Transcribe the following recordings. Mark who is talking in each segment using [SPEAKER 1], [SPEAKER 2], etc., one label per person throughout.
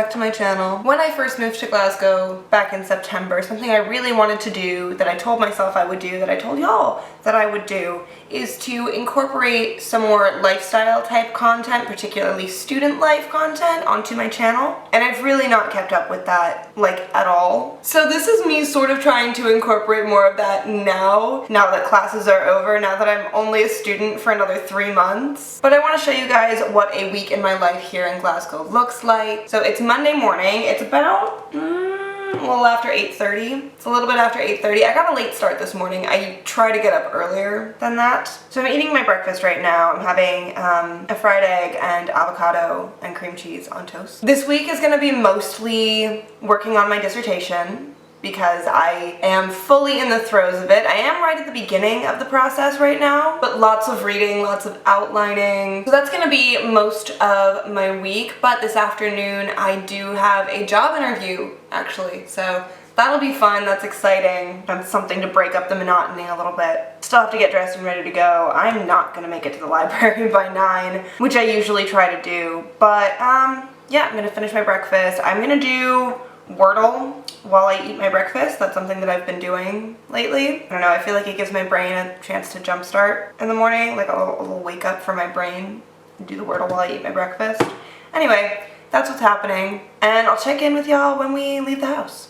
[SPEAKER 1] back to my channel. When I first moved to Glasgow back in September, something I really wanted to do, that I told myself I would do, that I told y'all that I would do, is to incorporate some more lifestyle type content, particularly student life content, onto my channel. And I've really not kept up with that, like, at all. So this is me sort of trying to incorporate more of that now that classes are over, now that I'm only a student for another 3 months. But I want to show you guys what a week in my life here in Glasgow looks like. So it's Monday morning. It's about a little after 8:30. It's a little bit after 8:30. I got a late start this morning. I try to get up earlier than that. So I'm eating my breakfast right now. I'm having a fried egg and avocado and cream cheese on toast. This week is going to be mostly working on my dissertation, because I am fully in the throes of it. I am right at the beginning of the process right now, but lots of reading, lots of outlining. So that's gonna be most of my week, but this afternoon I do have a job interview, actually. So that'll be fun, that's exciting. That's something to break up the monotony a little bit. Still have to get dressed and ready to go. I'm not gonna make it to the library by 9, which I usually try to do. But yeah, I'm gonna finish my breakfast. I'm gonna do Wordle while I eat my breakfast. That's something that I've been doing lately. I don't know, I feel like it gives my brain a chance to jumpstart in the morning, like a little wake up for my brain. Do the Wordle while I eat my breakfast. Anyway, that's what's happening, and I'll check in with y'all when we leave the house.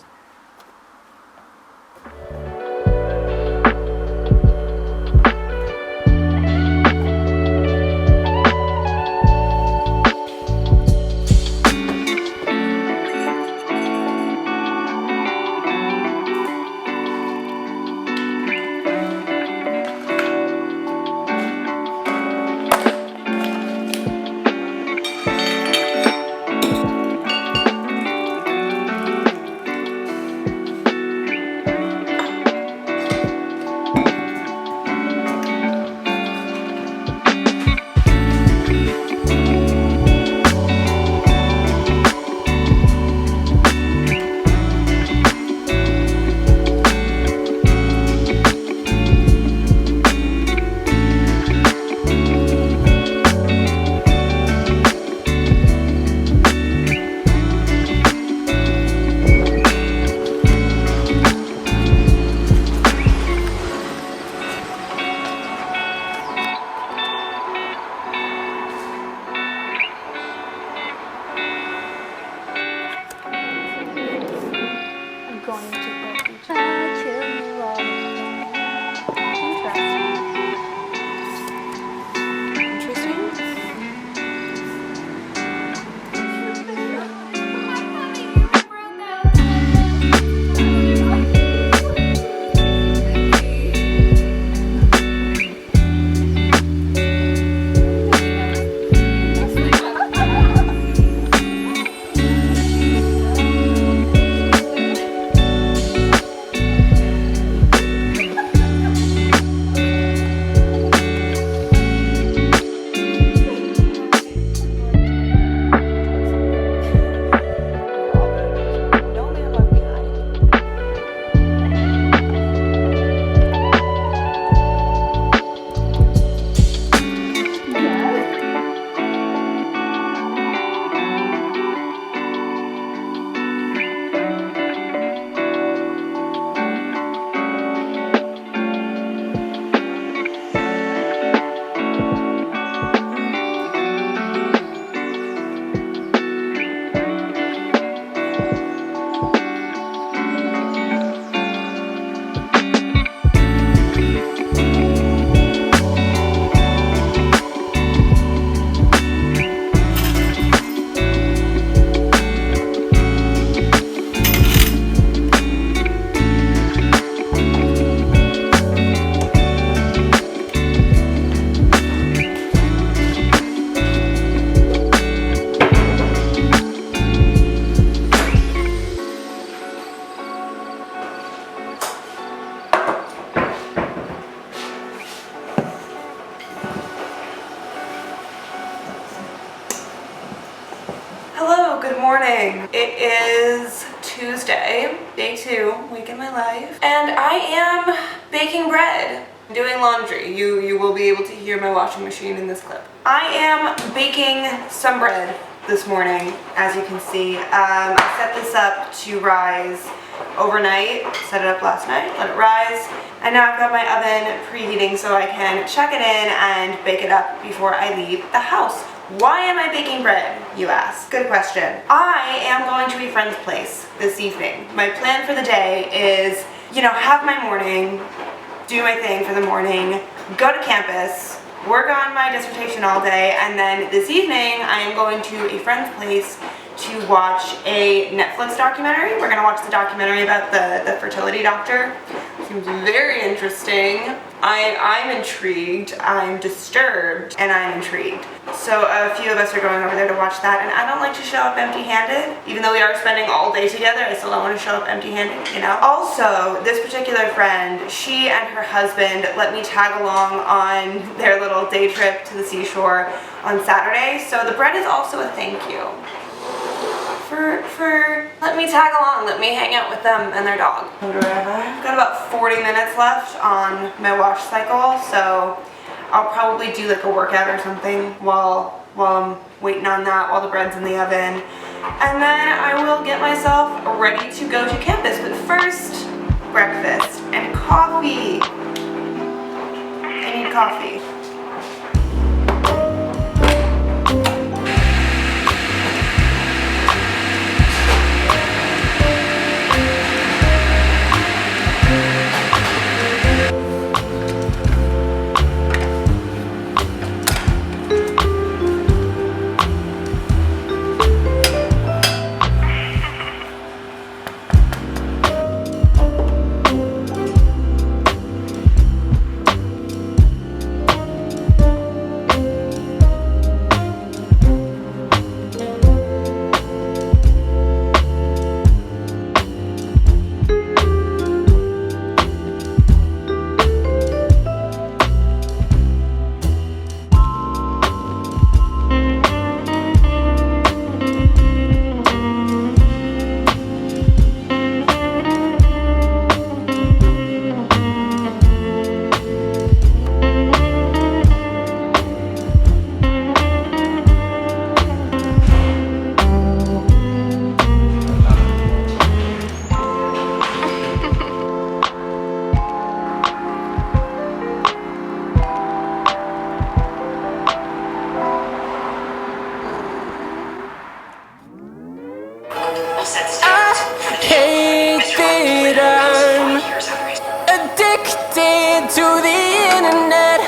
[SPEAKER 1] Good morning. It is Tuesday, day 2, week in my life, and I am baking bread, doing laundry. You will be able to hear my washing machine in this clip. I am baking some bread this morning, as you can see. I set this up to rise overnight, set it up last night, let it rise, and now I've got my oven preheating so I can check it in and bake it up before I leave the house. Why am I baking bread, you ask? Good question. I am going to a friend's place this evening. My plan for the day is, you know, have my morning, do my thing for the morning, go to campus, work on my dissertation all day, and then this evening I am going to a friend's place to watch a Netflix documentary. We're gonna watch the documentary about the fertility doctor. Seems very interesting. I'm intrigued, I'm disturbed, and I'm intrigued. So a few of us are going over there to watch that, and I don't like to show up empty-handed. Even though we are spending all day together, I still don't want to show up empty-handed, you know? Also, this particular friend, she and her husband let me tag along on their little day trip to the seashore on Saturday, so the bread is also a thank you. For let me tag along, let me hang out with them and their dog. I've got about 40 minutes left on my wash cycle, so I'll probably do like a workout or something while I'm waiting on that, while the bread's in the oven. And then I will get myself ready to go to campus. But first, breakfast and coffee. I need coffee.
[SPEAKER 2] To the internet,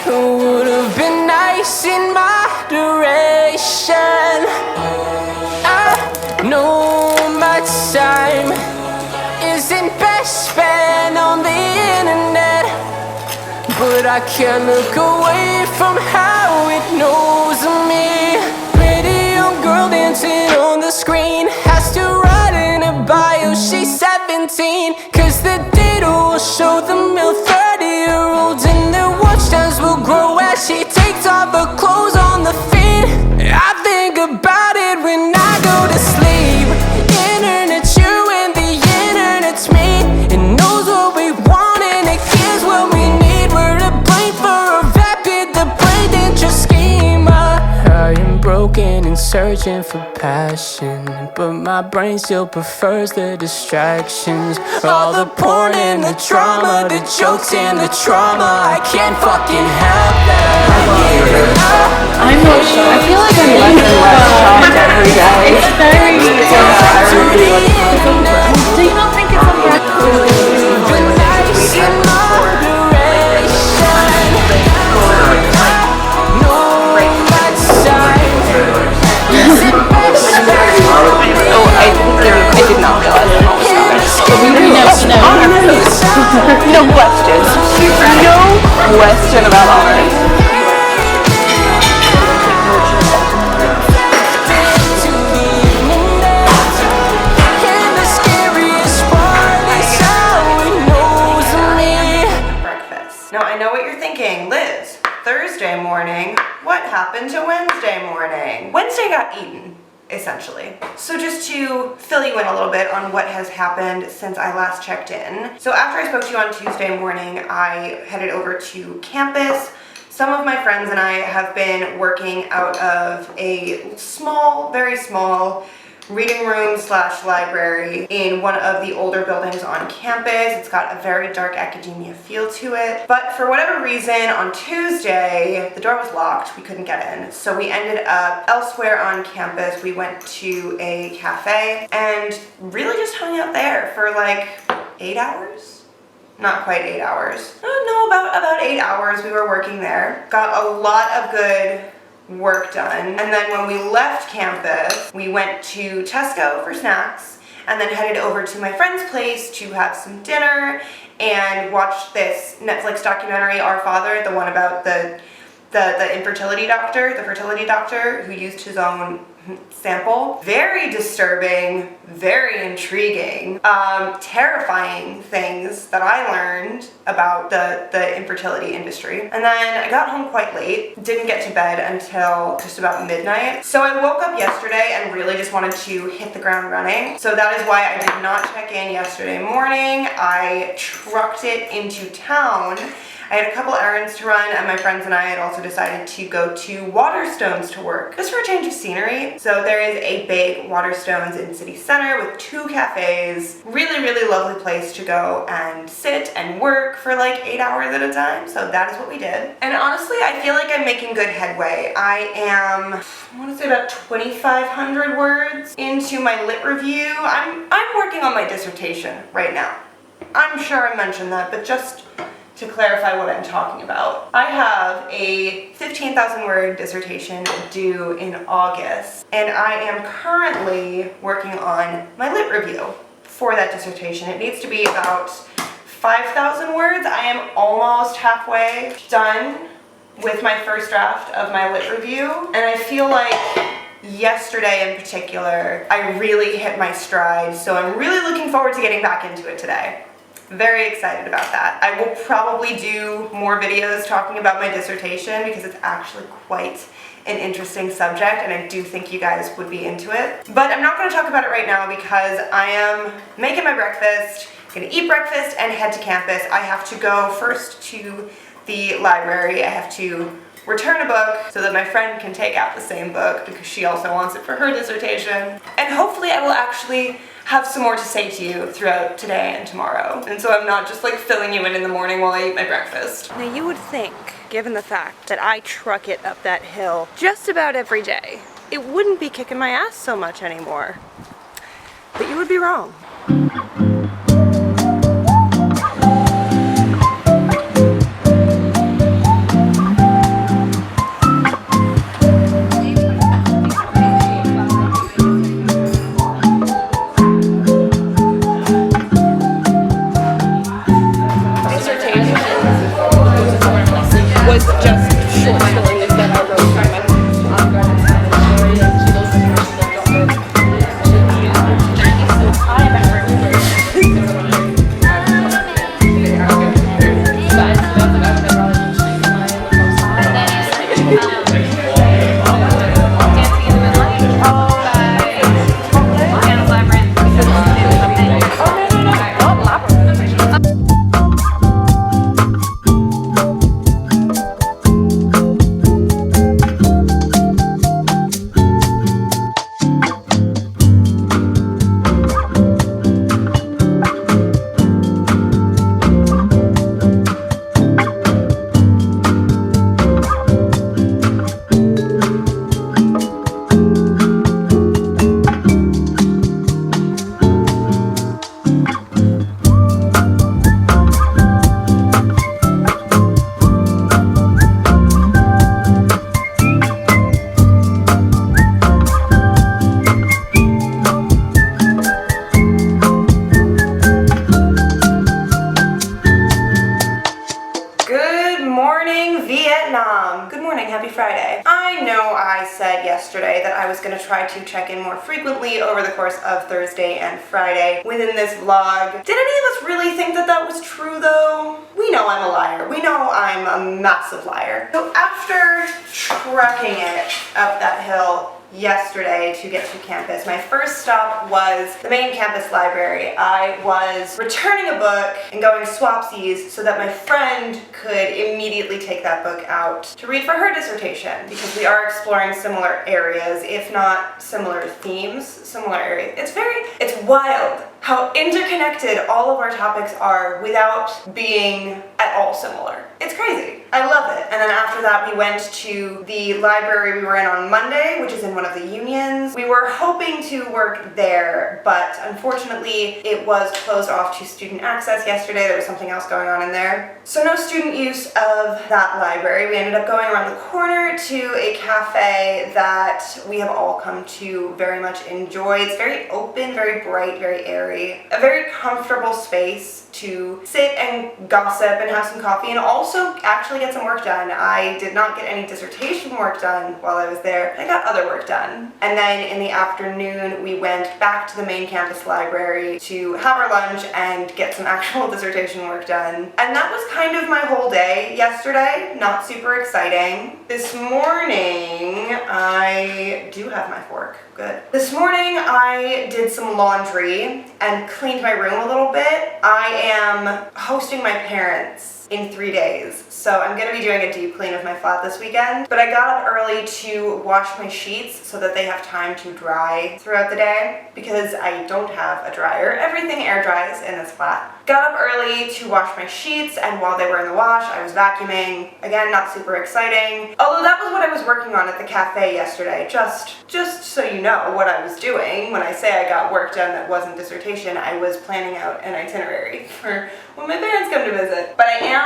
[SPEAKER 2] who would have been nice in moderation. I know my time isn't best spent on the internet, but I can't look away from how it knows me. Pretty young girl dancing on the screen has to write in a bio she's 17, 'cause the data will show the male 30-year-olds and their watch times will grow as she takes off her clothes on the feed. I think about it when I go to sleep. Internet's you and the internet's me. It knows what we want and it gives what we need. We're to blame for a vapid, the brain dangerous schema. I am broken and searching for passion, but my brain still prefers the distractions. All the porn and the drama, the jokes and the trauma, I can't fucking help that.
[SPEAKER 3] I'm not sure. I feel like I'm less and less shocked every day. It's very Do you not think it's
[SPEAKER 4] I did not realize it. No questions. No question about honors.
[SPEAKER 1] Breakfast. Now I know what you're thinking, Liz. Thursday morning, what happened to Wednesday morning? Wednesday got eaten, essentially. So just to fill you in a little bit on what has happened since I last checked in. So after I spoke to you on Tuesday morning, I headed over to campus Some of my friends and I have been working out of a small, very small reading room slash library in one of the older buildings on campus. It's got a very dark academia feel to it. But for whatever reason, on Tuesday, the door was locked. We couldn't get in. So we ended up elsewhere on campus. We went to a cafe and really just hung out there for like 8 hours. Not quite 8 hours. No, about 8 hours we were working there. Got a lot of good work done. And then when we left campus, we went to Tesco for snacks and then headed over to my friend's place to have some dinner and watched this Netflix documentary, Our Father, the one about the fertility doctor who used his own sample. Very disturbing, very intriguing, terrifying things that I learned about the infertility industry. And then I got home quite late, didn't get to bed until just about midnight. So I woke up yesterday and really just wanted to hit the ground running. So that is why I did not check in yesterday morning. I trucked it into town. I had a couple errands to run, and my friends and I had also decided to go to Waterstones to work, just for a change of scenery. So there is a big Waterstones in City Center with 2 cafes. Really, really lovely place to go and sit and work for like 8 hours at a time. So that is what we did. And honestly, I feel like I'm making good headway. I want to say about 2,500 words into my lit review. I'm working on my dissertation right now. I'm sure I mentioned that, but just to clarify what I'm talking about. I have a 15,000 word dissertation due in August, and I am currently working on my lit review for that dissertation. It needs to be about 5,000 words. I am almost halfway done with my first draft of my lit review, and I feel like yesterday in particular, I really hit my stride, so I'm really looking forward to getting back into it today. Very excited about that. I will probably do more videos talking about my dissertation because it's actually quite an interesting subject and I do think you guys would be into it. But I'm not going to talk about it right now because I am making my breakfast, going to eat breakfast and head to campus. I have to go first to the library. I have to return a book so that my friend can take out the same book because she also wants it for her dissertation. And hopefully I will actually have some more to say to you throughout today and tomorrow. And so I'm not just like filling you in the morning while I eat my breakfast. Now you would think, given the fact that I truck it up that hill just about every day, it wouldn't be kicking my ass so much anymore. But you would be wrong. Was just short stories that I wrote from my Friday. I know I said yesterday that I was going to try to check in more frequently over the course of Thursday and Friday within this vlog. Did any of us really think that that was true though? We know I'm a liar. We know I'm a massive liar. So after trekking it up that hill yesterday to get to campus. My first stop was the main campus library. I was returning a book and going swapsies so that my friend could immediately take that book out to read for her dissertation, because we are exploring similar areas, if not similar themes, similar areas. It's wild how interconnected all of our topics are without being at all similar. It's crazy. I love it. And then after that, we went to the library we were in on Monday, which is in one of the unions. We were hoping to work there, but unfortunately, it was closed off to student access yesterday. There was something else going on in there. So no student use of that library. We ended up going around the corner to a cafe that we have all come to very much enjoy. It's very open, very bright, very airy. A very comfortable space to sit and gossip and have some coffee and also actually get some work done. I did not get any dissertation work done while I was there. I got other work done. And then in the afternoon, we went back to the main campus library to have our lunch and get some actual dissertation work done. And that was kind of my whole day yesterday. Not super exciting. This morning, I do have my fork. Good. This morning, I did some laundry and cleaned my room a little bit. I am hosting my parents in 3 days, so I'm gonna be doing a deep clean of my flat this weekend. But I got up early to wash my sheets so that they have time to dry throughout the day, because I don't have a dryer. Everything air dries in this flat. Got up early to wash my sheets, and while they were in the wash, I was vacuuming. Again, not super exciting. Although that was what I was working on at the cafe yesterday, just so you know what I was doing. When I say I got work done that wasn't dissertation, I was planning out an itinerary for when my parents come to visit. But I am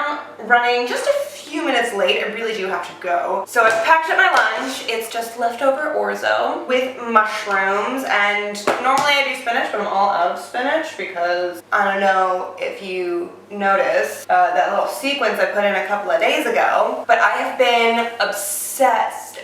[SPEAKER 1] running just a few minutes late. I really do have to go. So I've packed up my lunch. It's just leftover orzo with mushrooms, and normally I do spinach, but I'm all out of spinach because I don't know if you noticed that little sequence I put in a couple of days ago, but I have been obsessed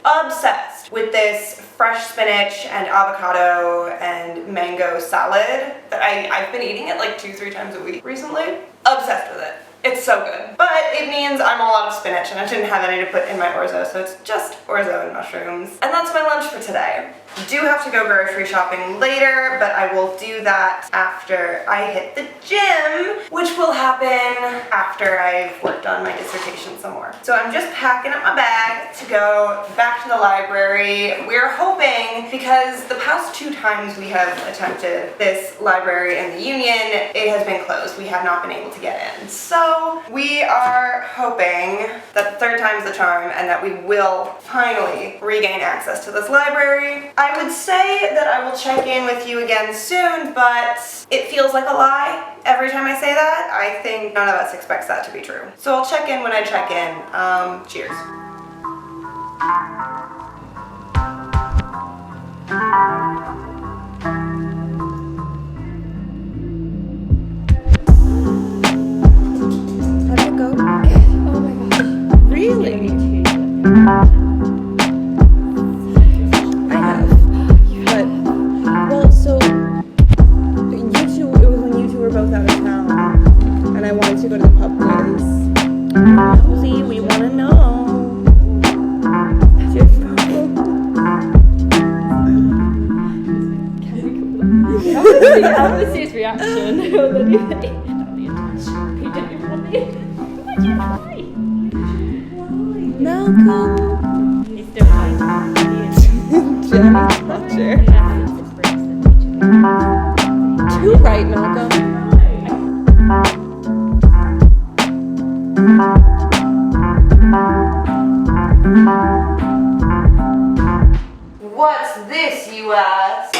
[SPEAKER 1] with this fresh spinach and avocado and mango salad that I've been eating it like 2-3 times a week recently. Obsessed with it. It's so good. But it means I'm all out of spinach and I didn't have any to put in my orzo, so it's just orzo and mushrooms. And that's my lunch for today. I do have to go grocery shopping later, but I will do that after I hit the gym, which will happen after I've worked on my dissertation some more. So I'm just packing up my bag to go back to the library. We're hoping, because the past 2 times we have attempted this library in the union, it has been closed. We have not been able to get in. So we are hoping that the 3rd time's the charm and that we will finally regain access to this library. I would say that I will check in with you again soon, but it feels like a lie every time I say that. I think none of us expects that to be true. So I'll check in when I check in. Cheers. How'd it go? Oh my gosh. Really? Both out of town, and I wanted to go to the pub quiz. Nosy, we want to know. Your phone.
[SPEAKER 3] That was his reaction.
[SPEAKER 1] Malcolm.
[SPEAKER 3] He's still fine.
[SPEAKER 1] Jenny Fletcher. Too right, Malcolm. What's this, you ask?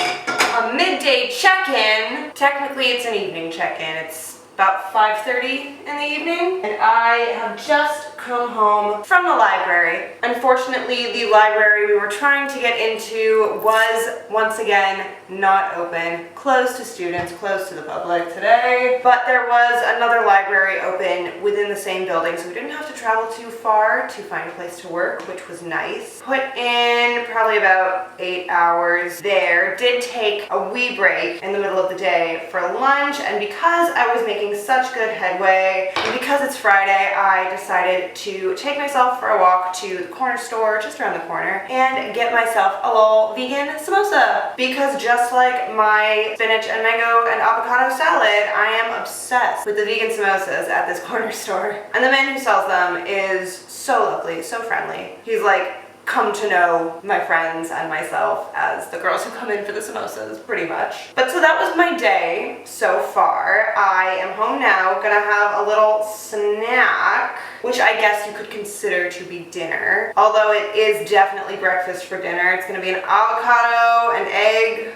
[SPEAKER 1] A midday check-in. Technically, it's an evening check-in. It's about 5:30 in the evening, and I have just come home from the library. Unfortunately, the library we were trying to get into was once again not open, closed to students, closed to the public today. But there was another library open within the same building, so we didn't have to travel too far to find a place to work, which was nice. Put in probably about 8 hours there. Did take a wee break in the middle of the day for lunch, and because I was making such good headway, and because it's Friday, I decided to take myself for a walk to the corner store just around the corner and get myself a little vegan samosa, because just like my spinach and mango and avocado salad, I am obsessed with the vegan samosas at this corner store. And the man who sells them is so lovely, so friendly. He's like come to know my friends and myself as the girls who come in for the samosas, pretty much. But so that was my day so far. I am home now, gonna have a little snack, which I guess you could consider to be dinner, although it is definitely breakfast for dinner. It's gonna be an avocado and egg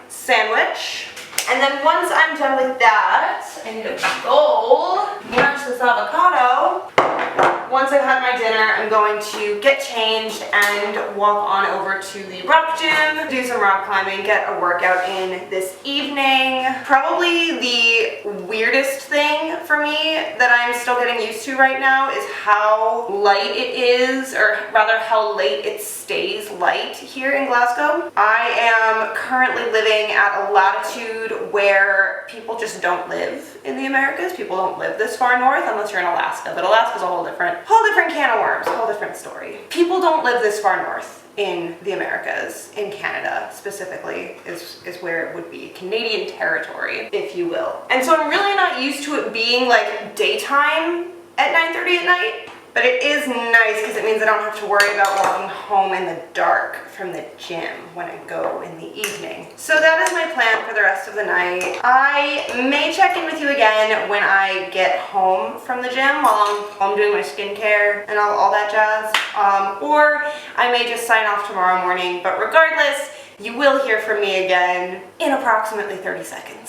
[SPEAKER 1] sandwich. And then once I'm done with that, I need a bowl, mash this avocado. Once I've had my dinner, I'm going to get changed and walk on over to the rock gym, do some rock climbing, get a workout in this evening. Probably the weirdest thing for me that I'm still getting used to right now is how light it is, or rather how late it stays light here in Glasgow. I am currently living at a latitude where people just don't live in the Americas. People don't live this far north unless you're in Alaska, but Alaska's a whole different can of worms, whole different story. People don't live this far north in the Americas, in Canada specifically, is where it would be. Canadian territory, if you will. And so I'm really not used to it being like daytime at 9:30 at night, but it is nice because it means I don't have to worry about walking home in the dark from the gym when I go in the evening. So that is my plan for the rest of the night. I may check in with you again when I get home from the gym while I'm home doing my skincare and all that jazz. Or I may just sign off tomorrow morning, but regardless, you will hear from me again in approximately 30 seconds.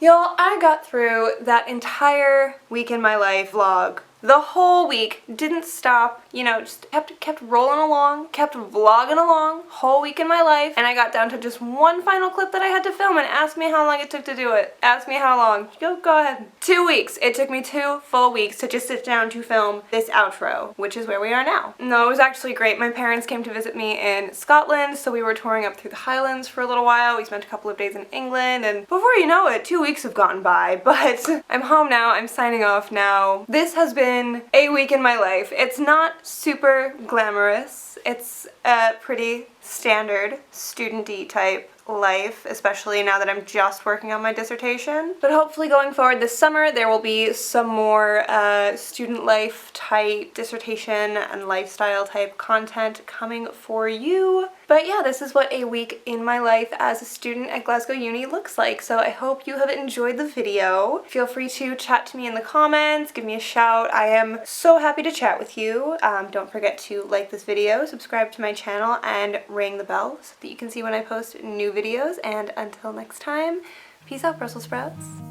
[SPEAKER 1] Y'all, I got through that entire week in my life vlog. The whole week, didn't stop, you know, just kept rolling along, kept vlogging along, whole week in my life, and I got down to just one final clip that I had to film, and ask me how long it took to do it. Ask me how long. Go ahead. 2 weeks. It took me 2 full weeks to just sit down to film this outro, which is where we are now. No, it was actually great. My parents came to visit me in Scotland, so we were touring up through the Highlands for a little while. We spent a couple of days in England, and before you know it, 2 weeks have gone by, but I'm home now. I'm signing off now. This has been a week in my life. It's not super glamorous. It's a pretty standard student-y type life, especially now that I'm just working on my dissertation. But hopefully going forward this summer there will be some more student life type dissertation and lifestyle type content coming for you. But yeah, this is what a week in my life as a student at Glasgow Uni looks like. So I hope you have enjoyed the video. Feel free to chat to me in the comments, give me a shout. I am so happy to chat with you. Don't forget to like this video, subscribe to my channel, and ring the bell so that you can see when I post new videos. And until next time, peace out, Brussels sprouts.